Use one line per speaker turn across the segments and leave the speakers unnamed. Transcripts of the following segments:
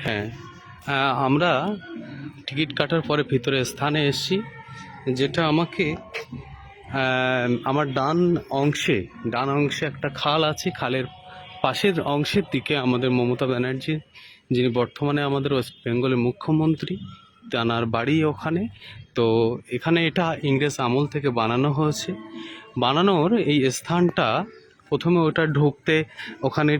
হ্যাঁ, আমরা টিকিট কাটার পরে ভিতরে স্থানে এসেছি, যেটা আমাকে আমার ডান অংশে একটা খাল আছে। খালের পাশের অংশের দিকে আমাদের মমতা ব্যানার্জি, যিনি বর্তমানে আমাদের ওয়েস্ট বেঙ্গলের মুখ্যমন্ত্রী, তাঁর বাড়ি ওখানে। তো এখানে এটা ইংরেজ আমল থেকে বানানো হয়েছে। বানানোর এই স্থানটা, প্রথমে ওটা ঢুকতে ওখানে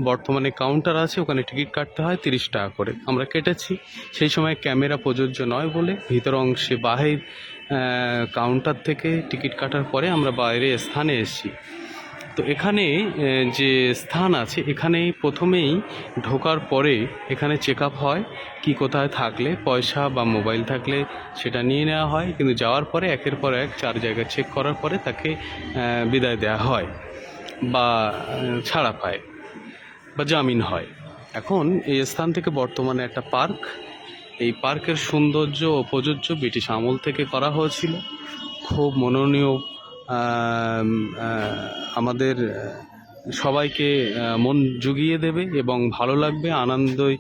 বর্তমানে কাউন্টার আছে, ওখানে টিকিট কাটতে হয় 30 টাকা করে। আমরা কেটেছি। সেই সময় ক্যামেরা প্রযোজ্য নয় বলে ভিতর অংশে বাহির কাউন্টার থেকে টিকিট কাটার পরে আমরা বাইরে স্থানে এসেছি। তো এখানে যে স্থান আছে, এখানে প্রথমেই ঢোকার পরে এখানে চেক আপ হয়, কি কোথায় থাকলে পয়সা বা মোবাইল থাকলে সেটা নিয়ে নেওয়া হয়। কিন্তু যাওয়ার পরে একের পর এক 4 জায়গায় চেক করার পরে তাকে বিদায় দেওয়া হয় বা ছাড়া পায় বা জামিন হয়। এখন এই স্থান থেকে বর্তমানে একটা পার্ক, এই পার্কের সৌন্দর্য ও প্রযোজ্য ব্রিটিশ আমল থেকে করা হয়েছিল। খুব মনোনীয়, আমাদের সবাইকে মন জুগিয়ে দেবে এবং ভালো লাগবে, আনন্দই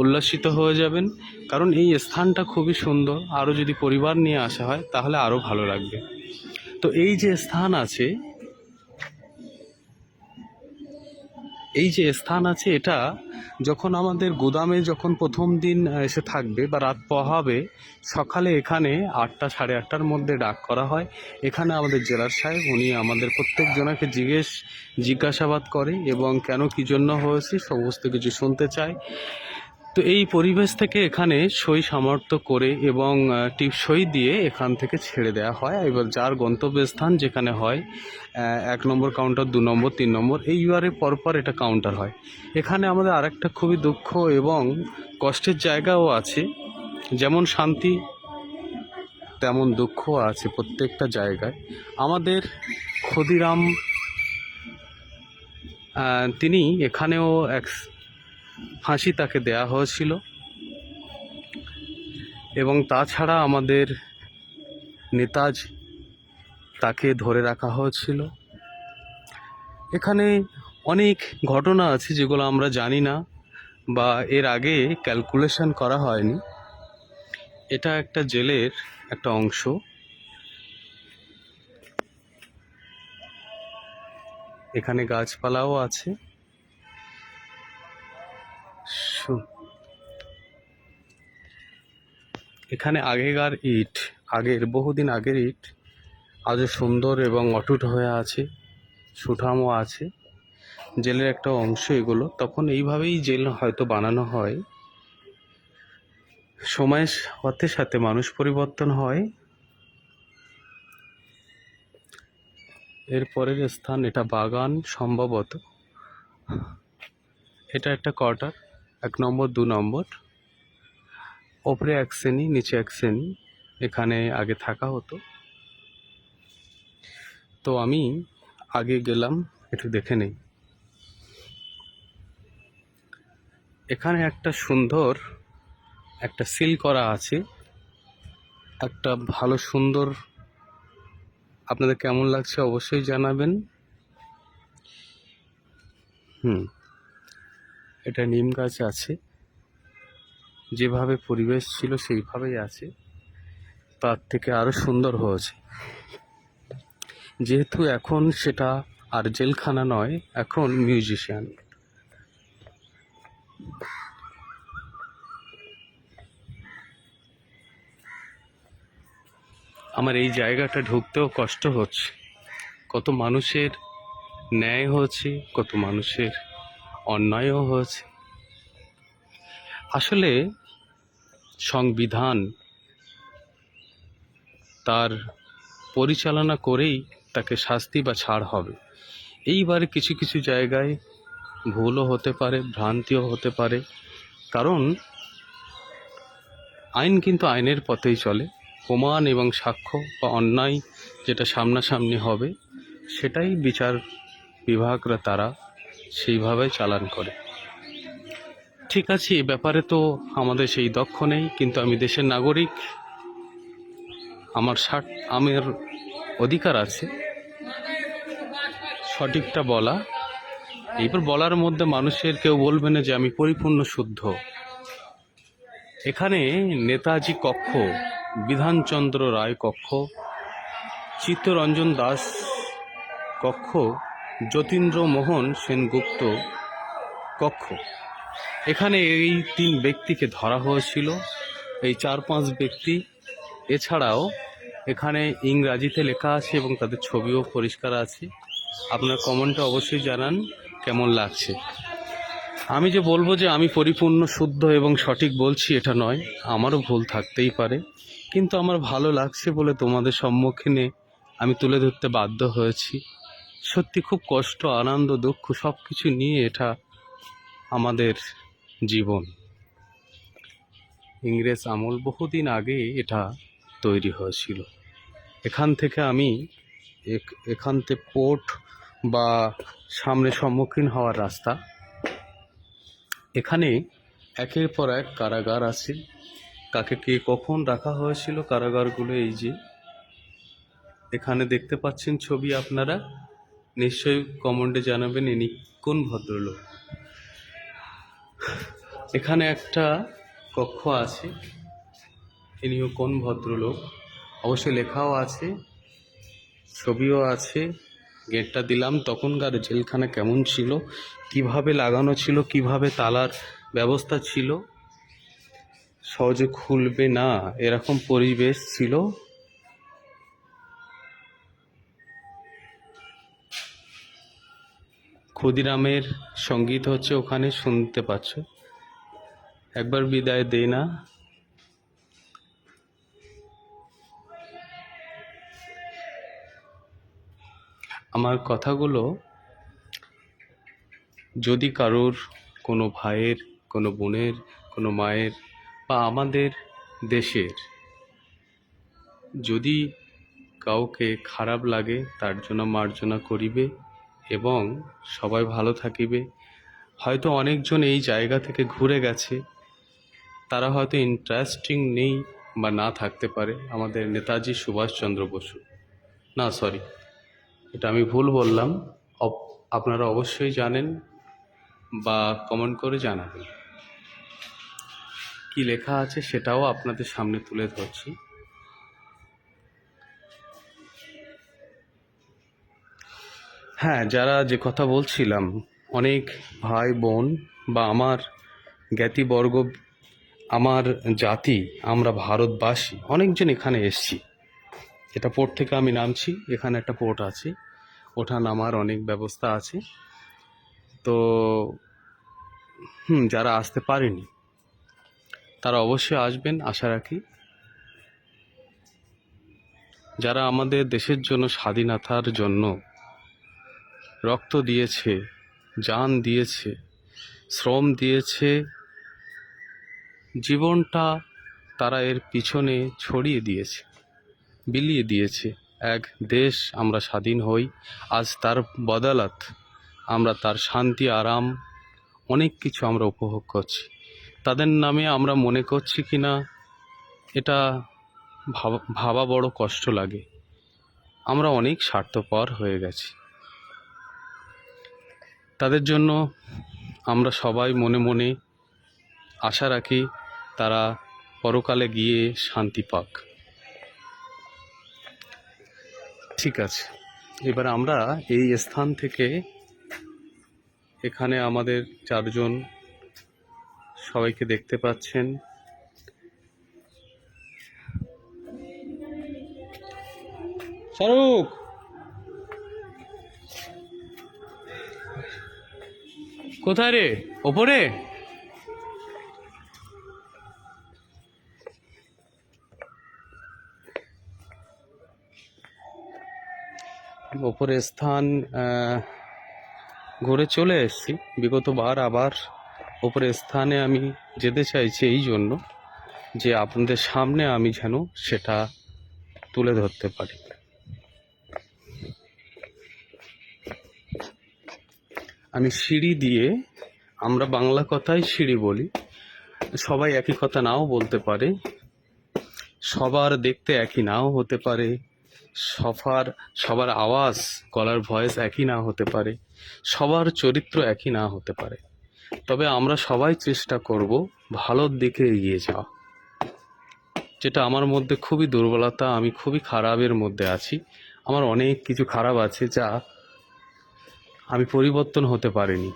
উল্লাসিত হয়ে যাবেন। কারণ এই স্থানটা খুবই সুন্দর। আরও যদি পরিবার নিয়ে আসা হয় তাহলে আরও ভালো লাগবে। তো এই যে স্থান আছে, এটা যখন আমাদের গুদামে যখন প্রথম দিন এসে থাকবে বা রাত পোহাবে, সকালে এখানে 8টা সাড়ে 8টার মধ্যে ডাক করা হয়। এখানে আমাদের জেলার সাহেব, উনি আমাদের প্রত্যেকজনকে জিজ্ঞাসাবাদ করে এবং কেন কী জন্য হয়েছে সমস্ত কিছু শুনতে চায়। তো এই পরিবেশ থেকে এখানে সই সামর্থ্য করে এবং টিপসই দিয়ে এখান থেকে ছেড়ে দেওয়া হয়। এবার যার গন্তব্যস্থান যেখানে হয়, 1 নম্বর কাউন্টার, 2 নম্বর, 3 নম্বর, এইবারে পরপর এটা কাউন্টার হয়। এখানে আমাদের আরেকটা খুবই দুঃখ এবং কষ্টের জায়গাও আছে। যেমন শান্তি তেমন দুঃখ আছে প্রত্যেকটা জায়গায়। আমাদের ক্ষুদিরাম, তিনি এখানেও ফাঁসি তাকে দেয়া হয়েছিল। এবং তাছাড়া আমাদের নেতাজি, তাকে ধরে রাখা হয়েছিল। এখানে অনেক ঘটনা আছে যেগুলো আমরা জানি না বা এর আগে ক্যালকুলেশন করা হয়নি। এটা একটা জেলের একটা অংশ। এখানে গাছপালাও আছে। এখানে আগের বহুদিন আগের ইট আজও সুন্দর এবং অটুট হয়ে আছে, সুঠামও আছে। জেলের একটা অংশ এগুলো। তখন এইভাবেই জেল হয়তো বানানো হয়। সময়ের সাথে সাথে মানুষ পরিবর্তন হয়। এর পরের স্থান এটা বাগান সম্ভবত। এটা একটা কোয়ার্টার, 1 নম্বর, 2 নম্বর, ওপরে 1 শ্রেণী, নিচে 1 শ্রেণী। এখানে আগে থাকা হতো। তো আমি আগে গেলাম, একটু দেখে নেই। এখানে একটা সুন্দর একটা সিল করা আছে, একটা ভালো সুন্দর। আপনাদের কেমন লাগছে অবশ্যই জানাবেন। এটা নিম গাছ আছে, যেভাবে পরিবেশ ছিল সেইভাবেই আছে, তার থেকে আরো সুন্দর হয়েছে। যেহেতু এখন সেটা আর জেলখানা নয়, এখন মিউজিশিয়ান। আমার এই জায়গাটা ঢুকতেও কষ্ট হচ্ছে। কত মানুষের ন্যায় হয়েছে, কত মানুষের অন্যায়ও হয়েছে। আসলে সংবিধান তার পরিচালনা করেই তাকে শাস্তি বা ছাড় হবে। এইবারে কিছু কিছু জায়গায় ভুলও হতে পারে, ভ্রান্তিও হতে পারে। কারণ আইন কিন্তু আইনের পথেই চলে। প্রমাণ এবং সাক্ষ্য বা অন্যায় যেটা সামনাসামনি হবে, সেটাই বিচার বিভাগরা তারা সেইভাবে চালান করে। ঠিক আছে, এ ব্যাপারে তো আমাদের সেই দক্ষ নেই, কিন্তু আমি দেশের নাগরিক, আমার অধিকার আছে সঠিকটা বলা। এইবার বলার মধ্যে মানুষের কেউ বলবে না যে আমি পরিপূর্ণ শুদ্ধ। এখানে নেতাজি কক্ষ, বিধানচন্দ্র রায় কক্ষ, চিত্তরঞ্জন দাস কক্ষ, যতীন্দ্র মোহন সেনগুপ্ত কক্ষ। এখানে এই 3 ব্যক্তিকে ধরা হয়েছিল, এই 4-5 ব্যক্তি। এছাড়াও এখানে ইংরাজিতে লেখা আছে এবং তাদের ছবিও পরিষ্কার আছে। আপনার কমেন্টে অবশ্যই জানান কেমন লাগছে। আমি যে বলবো যে আমি পরিপূর্ণ শুদ্ধ এবং সঠিক বলছি এটা নয়, আমারও ভুল থাকতেই পারে, কিন্তু আমার ভালো লাগছে বলে তোমাদের সম্মুখীনে আমি তুলে ধরতে বাধ্য হয়েছি। সত্যি খুব কষ্ট, আনন্দ, দুঃখ সব কিছু নিয়ে এটা আমাদের জীবন। ইংরেজ আমল বহুদিন আগে এটা তৈরি হয়েছিল। এখান থেকে আমি এখান থেকে পোর্ট বা সামনে সম্মুখীন হওয়ার রাস্তা। এখানে একের পর এক কারাগার আছে। কাকে কে কখন রাখা হয়েছিল কারাগারগুলো এই যে এখানে দেখতে পাচ্ছেন ছবি, আপনারা নিশ্চয়ই কমেন্টে জানাবেন ইনি কোন ভদ্রলোক। এখানে একটা কক্ষ আছে, ইনিও কোন ভদ্রলোক, অবশ্যই লেখাও আছে, ছবিও আছে। গেটটা দিলাম, তখনকার জেলখানা কেমন ছিল, কিভাবে লাগানো ছিল, কিভাবে তালার ব্যবস্থা ছিল, সহজে খুলবে না এরকম পরিবেশ ছিল। ক্ষুদিরামের সঙ্গীত হচ্ছে ওখানে, শুনতে পাচ্ছ। একবার বিদায় দে না। আমার কথাগুলো যদি কারোর কোনো ভাইয়ের, কোনো বোনের, কোনো মায়ের বা আমাদের দেশের যদি কাউকে খারাপ লাগে তার জন্য মার্জনা করিবে এবং সবাই ভালো থাকিবে। হয়তো অনেকজন এই জায়গা থেকে ঘুরে গেছে, তারা হয়তো ইন্টারেস্টিং নেই বা না থাকতে পারে। আমাদের নেতাজি সুভাষচন্দ্র বসু, না সরি, এটা আমি ভুল বললাম। আপনারা অবশ্যই জানেন বা কমেন্ট করে জানাবেন। কি লেখা আছে সেটাও আপনাদের সামনে তুলে ধরছি। হ্যাঁ, যারা যে কথা বলছিলাম, অনেক ভাই বোন বা আমার জ্ঞাতিবর্গ, আমার জাতি, আমরা ভারতবাসী অনেকজন এখানে এসছি। এটা পোর্ট থেকে আমি নামছি, এখানে একটা পোর্ট আছে, ওঠা নামার অনেক ব্যবস্থা আছে। তো যারা আসতে পারেনি তারা অবশ্যই আসবেন, আশা রাখি। যারা আমাদের দেশের জন্য, স্বাধীনতার জন্য রক্ত দিয়েছে, জান দিয়েছে, শ্রম দিয়েছে, জীবনটা তারা এর পিছনে ছড়িয়ে দিয়েছে, বিলিয়ে দিয়েছে। এক দেশ আমরা স্বাধীন হই, আজ তার বদৌলত আমরা তার শান্তি, আরাম, অনেক কিছু আমরা উপভোগ করছি। তাদের নামে আমরা মনে করছি কি না এটা ভাবা বড় কষ্ট লাগে। আমরা অনেক স্বার্থপর হয়ে গেছি। তাদের জন্য আমরা সবাই মনে মনে আশা রাখি তারা পরকালে গিয়ে শান্তি পাক। ঠিক আছে, এবার আমরা এই স্থান থেকে, এখানে আমাদের 4 জন সবাইকে দেখতে পাচ্ছেন। শাহরুখ, কোথায় রে? ওপরে? ওপরে স্থান ঘুরে চলে এসেছি বিগত বার। আবার ওপরে স্থানে আমি যেতে চাইছি এই জন্য যে আপনাদের সামনে আমি যেন সেটা তুলে ধরতে পারি। আমি সিঁড়ি দিয়ে, আমরা বাংলা কথায় সিঁড়ি বলি, সবাই একই কথা নাও বলতে পারে, সবার দেখতে একই নাও হতে পারে, সবার আওয়াজ, গলার ভয়েস একই না হতে পারে, সবার চরিত্র একই না হতে পারে। তবে আমরা সবাই চেষ্টা করব ভালোর দিকে এগিয়ে যাওয়া। যেটা আমার মধ্যে খুবই দুর্বলতা, আমি খুবই খারাপের মধ্যে আছি। আমার অনেক কিছু খারাপ আছে যা আমি পরিবর্তন হতে পারিনি।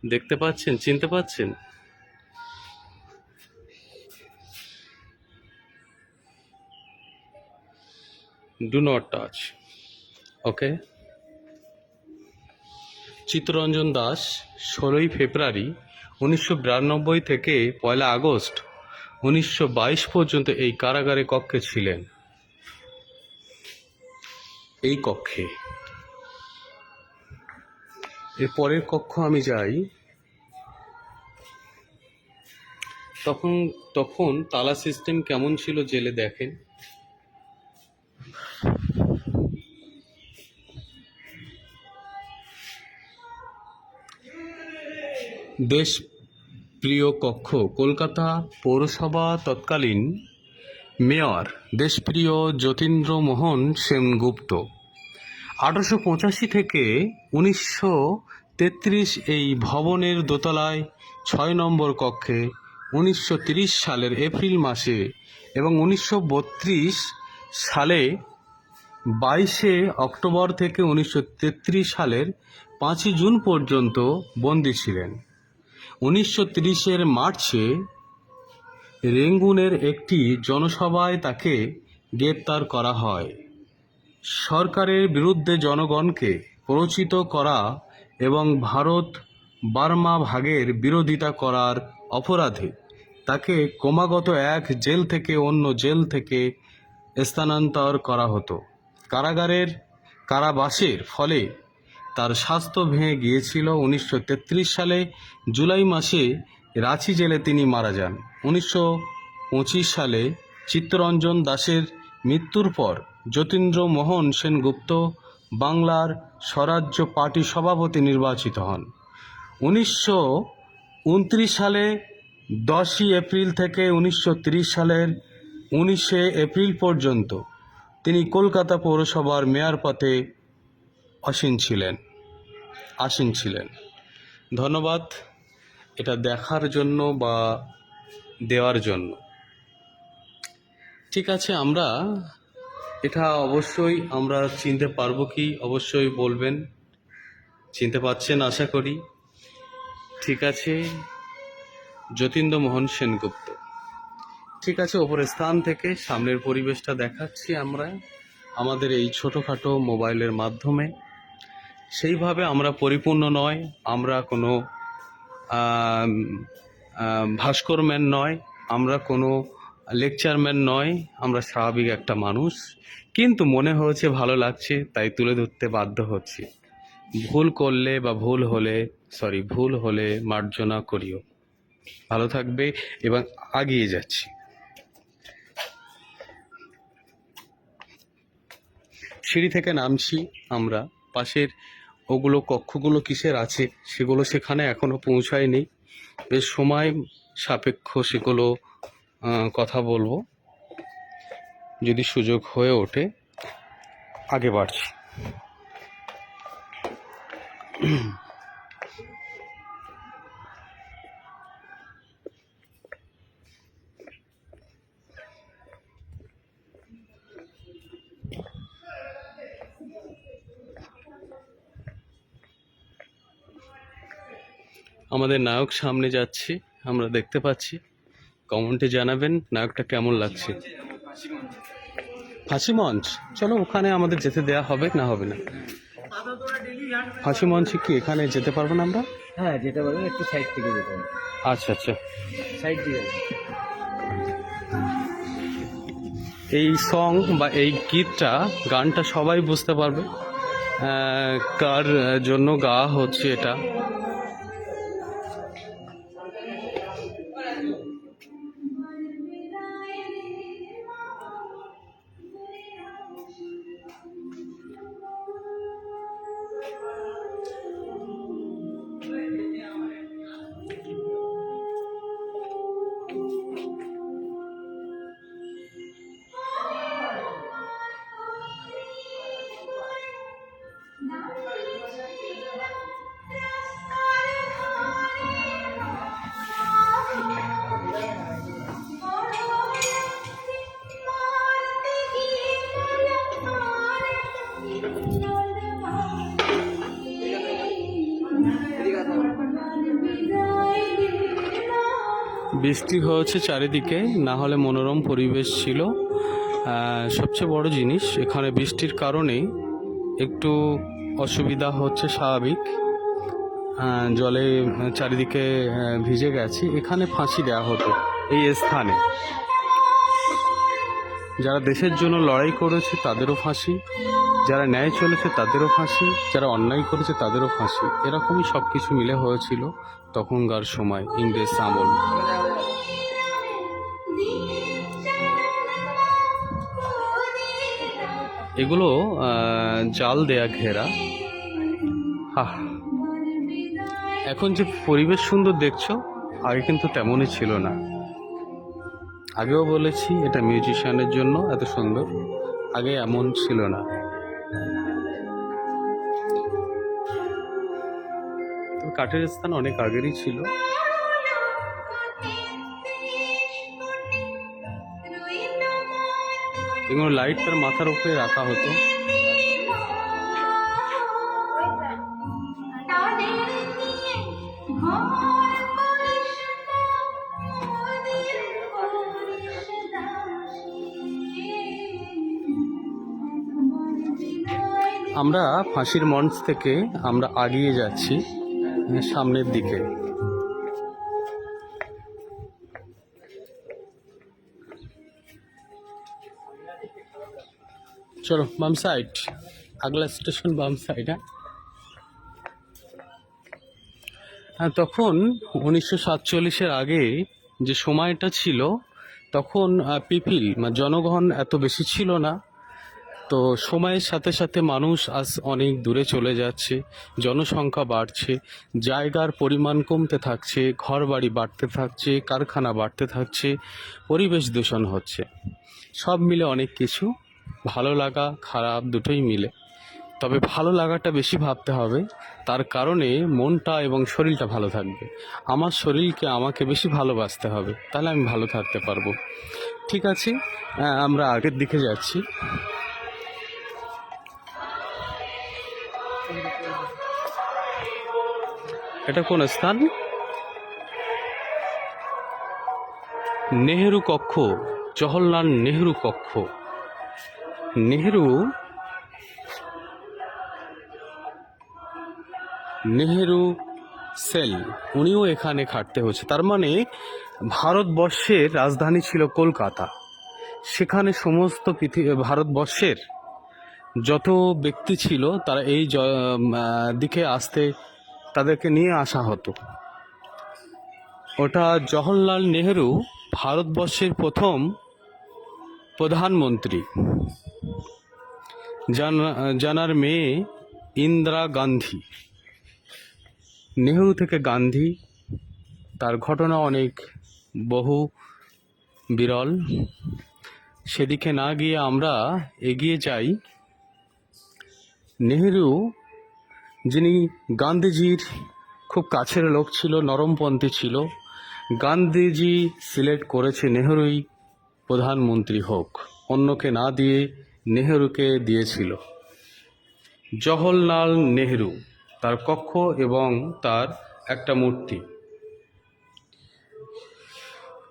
দেখতে পাচ্ছেন, চিনতে পাচ্ছেন? Do not touch. Okay. Chittaranjan Das 16ই ফেব্রুয়ারি 1992 থেকে 1 আগস্ট 1922 পর্যন্ত এই কারাগারে কক্ষে ছিলেন। এই কক্ষে। এর পরের কক্ষ আমি যাই, তখন তালা সিস্টেম কেমন ছিল জেলে দেখেন। দেশ প্রিয় কক্ষ, কলকাতা পৌরসভা তৎকালীন মেয়র দেশপ্রিয় যতীন্দ্রমোহন সেনগুপ্ত। 1885 থেকে 1933 এই ভবনের দোতলায় 6 নম্বর কক্ষে 1930 সালের এপ্রিল মাসে এবং 1932 সালে 22 অক্টোবর থেকে 1933 সালের 5 জুন পর্যন্ত বন্দী ছিলেন। 1930 মার্চে রেঙ্গুনের একটি জনসভায় তাকে গ্রেপ্তার করা হয়। সরকারের বিরুদ্ধে জনগণকে প্ররোচিত করা এবং ভারত বার্মা ভাগের বিরোধিতা করার অপরাধে তাকে ক্রমাগত এক জেল থেকে অন্য জেল থেকে স্থানান্তর করা হতো। কারাবাসের ফলে তার স্বাস্থ্য ভেঙে গিয়েছিল। 1933 সালে জুলাই মাসে রাঁচি জেলে তিনি মারা যান। 1925 সালে চিত্তরঞ্জন দাসের মৃত্যুর পর যতীন্দ্রমোহন সেনগুপ্ত বাংলার স্বরাজ্য পার্টি সভাপতি নির্বাচিত হন। 1929 সালে 10 এপ্রিল থেকে 1930 সালের 19 এপ্রিল পর্যন্ত তিনি কলকাতা পৌরসভার মেয়র পদে আসীন ছিলেন। ধন্যবাদ এটা দেখার জন্য বা দেওয়ার জন্য। ঠিক আছে, এটা অবশ্যই আমরা চিনতে পারবো কি? অবশ্যই বলবেন। চিনতে পারছেন আশা করি। ঠিক আছে, যতীন্দ্রমোহন সেনগুপ্ত। ঠিক আছে, ওপরের স্থান থেকে সামনের পরিবেশটা দেখাচ্ছি আমরা আমাদের এই ছোটোখাটো মোবাইলের মাধ্যমে। সেইভাবে আমরা পরিপূর্ণ নয়, আমরা কোনো ভাস্করম্যান নয়, আমরা কোনো লেকচারম্যান নয়, আমরা স্বাভাবিক একটা মানুষ। কিন্তু মনে হয়েছে ভালো লাগছে তাই তুলে ধরতে বাধ্য হচ্ছি। ভুল করলে বা ভুল হলে মার্জনা করিও। ভালো থাকবে এবং এগিয়ে যাচ্ছি। সিঁড়ি থেকে নামছি আমরা, পাশের ওগুলো কক্ষগুলো কিসের আছে সেগুলো সেখানে এখনো পৌঁছায়নি, বেশ সময় সাপেক্ষ সেগুলো কথা বলবো, যদি সুযোগ হয়ে ওঠে আগে বাড়ছি। আমাদের নায়ক সামনে যাচ্ছে, আমরা দেখতে পাচ্ছি। কমেন্টে জানাবেন নায়কটা কেমন লাগছে। ফাঁসি মঞ্চ, চলো ওখানে আমাদের যেতে দেয়া হবে না হবে না? ফাঁসি মঞ্চে কি এখানে যেতে পারবো না আমরা?
হ্যাঁ যেতে পারবেন, একটু সাইড থেকে যেতে হবে।
আচ্ছা আচ্ছা,
সাইড দিয়ে
এই সং বা এই গানটা সবাই বুঝতে পারবে কার জন্য গাওয়া হচ্ছে এটা। বৃষ্টি হয়েছে চারিদিকে, না হলে মনোরম পরিবেশ ছিল। সবচেয়ে বড় জিনিস, এখানে বৃষ্টির কারণে একটু অসুবিধা হচ্ছে স্বাভাবিক। জলে চারিদিকে ভিজে গেছি। এখানে ফাঁসি দেওয়া হতো এই স্থানে। যারা দেশের জন্য লড়াই করেছে তাদেরও ফাঁসি, যারা ন্যায় চলেছে তাদেরও ফাঁসি, যারা অন্যায় করেছে তাদেরও ফাঁসি। এরকমই সব কিছু মিলে হয়েছিল তখনকার সময়, ইংরেজ আমল। এগুলো জাল দেয়া ঘেরা। এখন যে পরিবেশ সুন্দর দেখছো, আগে কিন্তু তেমনই ছিল না। আগেও বলেছি এটা মিউজিশিয়ানের জন্য এত সুন্দর, আগে এমন ছিল না। কাঠের স্থান অনেক আগেরই ছিল। এগুলো লাইট তার মাথার উপরে রাখা হতো। আমরা ফাঁসির মঞ্চ থেকে আমরা এগিয়ে যাচ্ছি সামনের দিকে। চলো বাম সাইড, আগলা স্টেশন বাম সাইড। হ্যাঁ, তখন 1947-এর আগে যে সময়টা ছিল, তখন পিপিল জনগণ এত বেশি ছিল না। তো সময়ের সাথে সাথে মানুষ আজ অনেক দূরে চলে যাচ্ছে, জনসংখ্যা বাড়ছে, জায়গার পরিমাণ কমতে থাকছে, ঘর বাড়ি বাড়তে থাকছে, কারখানা বাড়তে থাকছে, পরিবেশ দূষণ হচ্ছে। সব মিলে অনেক কিছু, ভালো লাগা খারাপ দুটোই মিলে। তবে ভালো লাগাটা বেশি ভাবতে হবে, তার কারণে মনটা এবং শরীরটা ভালো থাকবে। আমার শরীরকে আমাকে বেশি ভালোবাসতে হবে, তাহলে আমি ভালো থাকতে পারবো। ঠিক আছে, আমরা আগের দিকে যাচ্ছি। এটা কোন স্থান? নেহেরু কক্ষ, জওহরলাল নেহেরু কক্ষ। নেহেরু সেল, উনিও এখানে খাটতে হচ্ছে। তার মানে ভারতবর্ষের রাজধানী ছিল কলকাতা। সেখানে সমস্ত ভারতবর্ষের যত ব্যক্তি ছিল তারা এই দিকে আসতে, তাদেরকে নিয়ে আসা হতো। ওটা জওহরলাল নেহেরু ভারতবর্ষের প্রথম প্রধানমন্ত্রী, জানার মেয়ে ইন্দিরা গান্ধী। নেহেরু থেকে গান্ধী, তার ঘটনা অনেক বহু বিরল। সেদিকে না গিয়ে আমরা এগিয়ে যাই। নেহেরু, যিনি গান্ধীজির খুব কাছের লোক ছিল, নরমপন্থী ছিল, গান্ধীজি সিলেক্ট করেছে নেহেরুই প্রধানমন্ত্রী হোক, অন্যকে না দিয়ে নেহেরুকে দিয়েছিল। জওহরলাল নেহেরু, তার কক্ষ এবং তার একটা মূর্তি।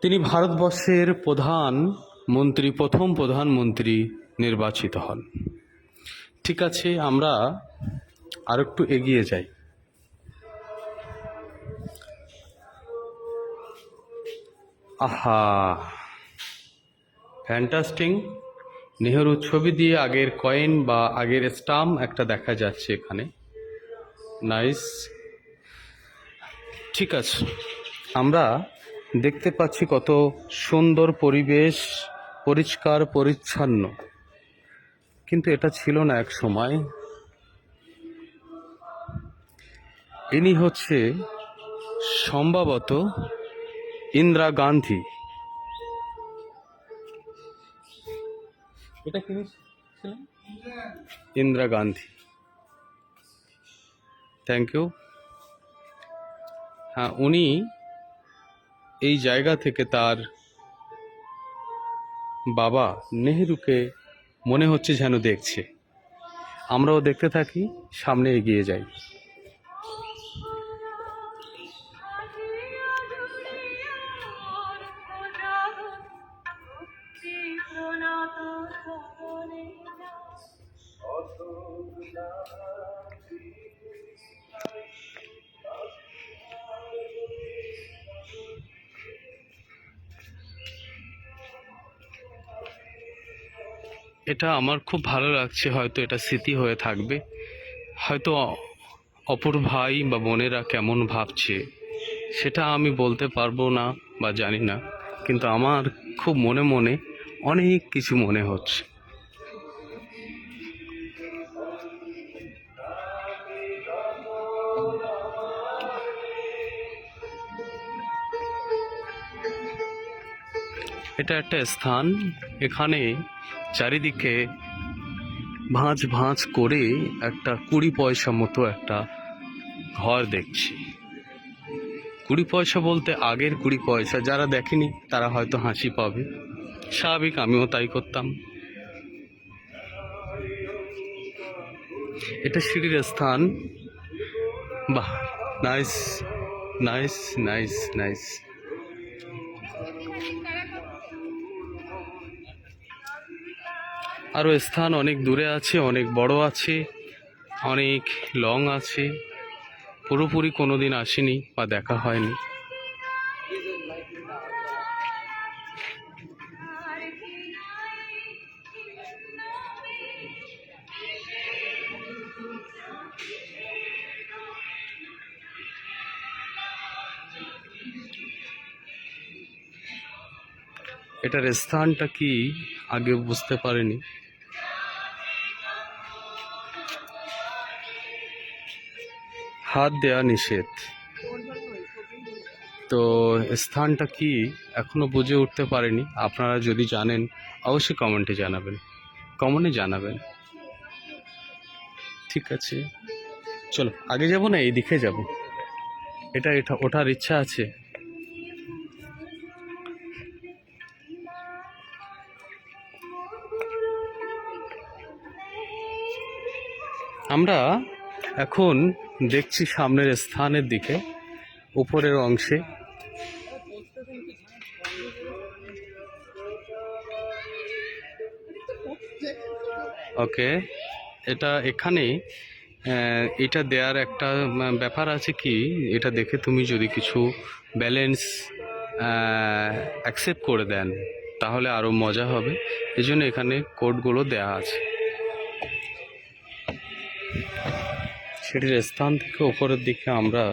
তিনি ভারতবর্ষের প্রথম প্রধানমন্ত্রী নির্বাচিত হন। ঠিক আছে, আমরা আরেকটু এগিয়ে যাই। আহা, ফ্যান্টাস্টিং। নেহেরু ছবি দিয়ে আগের কয়েন বা আগের স্টাম্প একটা দেখা যাচ্ছে এখানে। নাইস। ঠিক আছে, আমরা দেখতে পাচ্ছি কত সুন্দর পরিবেশ, পরিষ্কার পরিচ্ছন্ন, কিন্তু এটা ছিল না এক সময়। ইনি হচ্ছে সম্ভবত ইন্দিরা গান্ধী। এটা কি ছিলেন? ইন্দিরা গান্ধী। Thank you. হ্যাঁ, উনি এই জায়গা থেকে তার বাবা নেহেরুকে মনে হচ্ছে যেন দেখছে। আমরাও দেখতে থাকি, সামনে এগিয়ে যাই। এটা আমার খুব ভালো লাগছে, হয়তো এটা স্মৃতি হয়ে থাকবে। হয়তো অপর ভাই বা বোনেরা কেমন ভাবছে সেটা আমি বলতে পারবো না বা জানি না, কিন্তু আমার খুব মনে মনে অনেক কিছু মনে হচ্ছে। এটা একটা স্থান, এখানে চারিদিকে ভাঁজ ভাঁজ করে একটা 20 পয়সা মতো একটা ঘর দেখছি। 20 পয়সা বলতে আগের 20 পয়সা, যারা দেখেনি তারা হয়তো হাসি পাবে, স্বাভাবিক, আমিও তাই করতাম। এটা সিঁড়ির স্থান। বাহ, নাইস নাইস নাইস নাইস। আরও স্থান অনেক দূরে আছে, অনেক বড় আছে, অনেক লং আছে, পুরোপুরি কোনোদিন আসেনি বা দেখা হয়নি। এটার স্থানটা কি আগে বুঝতে পারিনি। হাত দেওয়া নিষেধ, তো স্থানটা কি এখনো বুঝে উঠতে পারিনি। আপনারা যদি জানেন অবশ্যই কমেন্টে জানাবেন। ঠিক আছে, চলো আগে যাব না এই দিকে যাব, এটা ওঠার ইচ্ছা আছে। আমরা এখন দেখছি সামনের স্থানের দিকে, উপরের অংশে। ওকে, এটা এখানে এটা দেওয়ার একটা ব্যাপার আছে কি, এটা দেখে তুমি যদি কিছু ব্যালেন্স অ্যাকসেপ্ট করে দেন তাহলে আরও মজা হবে, এই জন্য এখানে কোডগুলো দেওয়া আছে। সেটির স্থান থেকে উপরের দিকে আমরা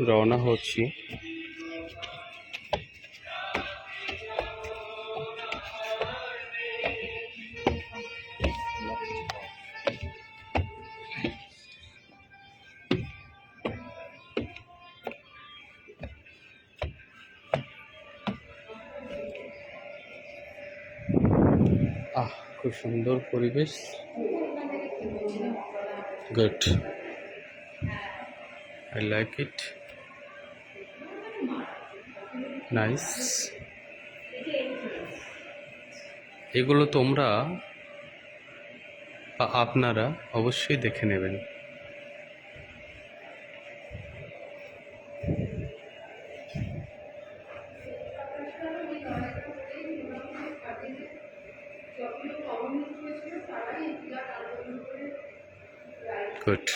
রওনা হচ্ছি। খুব সুন্দর পরিবেশ, good, I like it, nice. এগুলো তোমরা বা আপনারা অবশ্যই দেখে নেবেন। Good,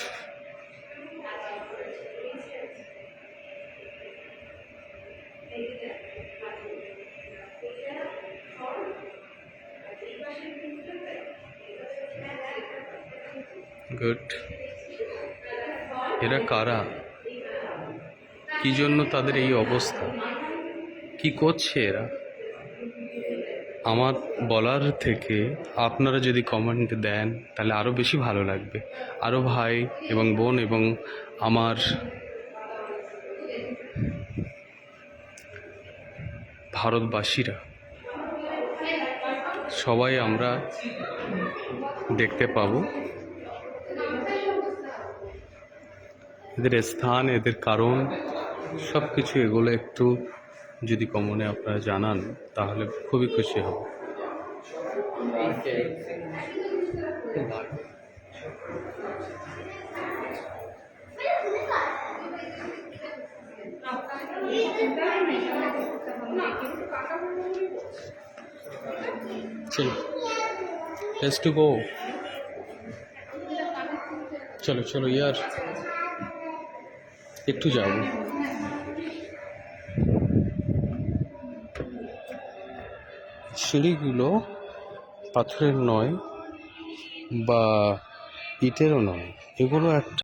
good. এরা কারা, কি জন্য তাদের এই অবস্থা, কি করছে এরা? আমার বলার থেকে আপনারা যদি কমেন্ট দেন তাহলে আরও বেশি ভালো লাগবে। আরও ভাই এবং বোন এবং আমার ভারতবাসীরা সবাই আমরা দেখতে পাবো এদের স্থান, এদের কারণ, সব কিছু এগুলো একটু যদি কমনে আপনারা জানান তাহলে খুবই খুশি হব। চলো, let's to go. চলো চলো ইয়ার, একটু যাব। সিঁড়িগুলো পাথরের নয় বা ইটেরও নয়, এগুলো একটা